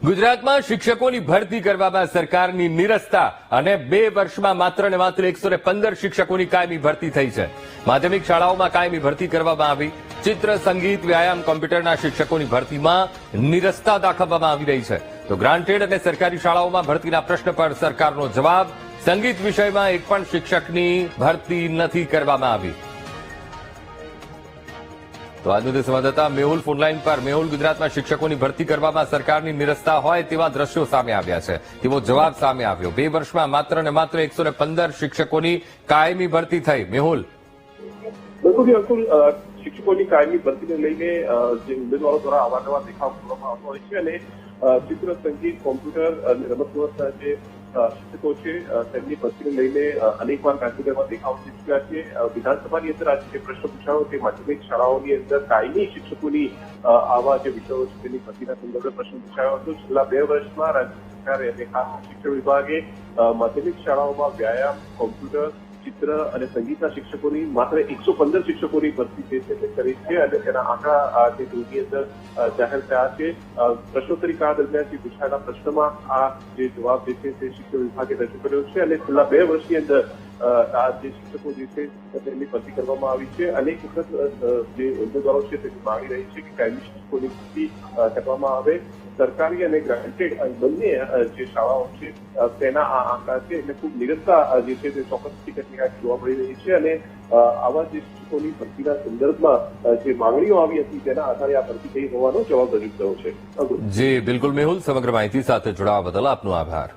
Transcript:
ગુજરાતમાં શિક્ષકોની ભરતી કરવામાં સરકારની નિરસ્તા અને 2 વર્ષમાં માત્ર ને માત્ર 115 શિક્ષકોની કાયમી ભરતી થઈ છે. માધ્યમિક શાળાઓમાં કાયમી ભરતી કરવામાં આવી. ચિત્ર, સંગીત, વ્યાયામ, કોમ્પ્યુટરના શિક્ષકોની ભરતીમાં નિરસ્તા દાખવવામાં આવી રહી છે. તો ગ્રાન્ટેડ અને સરકારી શાળાઓમાં ભરતીના પ્રશ્ન પર સરકારનો જવાબ. સંગીત વિષયમાં એક પણ શિક્ષકની ભરતી નથી કરવામાં આવી. તો આજનો તે સંવાદદાતા મેહુલ ફોનલાઈન પર. મેહુલ, ગુજરાતમાં શિક્ષકોની ભરતી કરવામાં સરકારની નિરસ્તા હોય તેવા દ્રશ્યો સામે આવ્યા છે, તેવો જવાબ સામે આવ્યો. 2 વર્ષમાં માત્ર ને માત્ર 115 શિક્ષકોની કાયમી ભરતી થઈ. મેહુલ, બિલકુલ શિક્ષકોની કાયમી ભરતીને લઈને જે ઉમેદવારો દ્વારા અવારનવાર દેખાવ કરવામાં આવતો હોય છે અને ચિત્ર, સંગીત, કોમ્પ્યુટર અને રમતગમતના જે શિક્ષકો છે તેમની ભરતીને લઈને અનેકવાર ગાંધીનગરમાં દેખાવ થઈ ચૂક્યા છે. વિધાનસભાની અંદર આજે જે પ્રશ્ન પૂછાયો તે માધ્યમિક શાળાઓની અંદર કાયમી શિક્ષકોની આવા જે વિષયો છે તેની ભરતીના સંદર્ભે પ્રશ્ન પૂછાયો હતો. છેલ્લા 2 વર્ષમાં રાજ્ય સરકારે અને ખાસ શિક્ષણ વિભાગે માધ્યમિક શાળાઓમાં વ્યાયામ, કોમ્પ્યુટર, ચિત્ર અને સંગીતના શિક્ષકોની માત્ર 115 શિક્ષકોની ભરતી જે છે તે કરી છે અને તેના આંકડા જે ટૂંકી અંદર જાહેર થયા છે. પ્રશ્નોત્તરી કાળ દરમિયાન જે પૂછાયેલા પ્રશ્નમાં આ જે જવાબ જે છે તે શિક્ષણ વિભાગે રજૂ કર્યો છે અને છેલ્લા 2 વર્ષની અંદર આ જે શિક્ષકો જે છે તેમની ભરતી કરવામાં આવી છે. અનેક વખત જે ઉમેદવારો છે તેની માંગણી રહી છે કે કાયમી શિક્ષકોની ભરતી કરવામાં આવે. સરકારી અને ગ્રાન્ટેડ બંને જે શાળાઓ છે તેના આ આંકડા છે એટલે ખૂબ નિરસ્તા જે છે તે ચોક્કસ હકીકતની જોવા મળી રહી છે અને આવા જે શિક્ષકોની ભરતીના સંદર્ભમાં જે માંગણીઓ આવી હતી તેના આધારે આ ભરતી થઈ હોવાનો જવાબ રજૂ થયો છે. જી બિલકુલ મેહુલ, સમગ્ર માહિતી સાથે જોડાવા બદલ આપનો આભાર.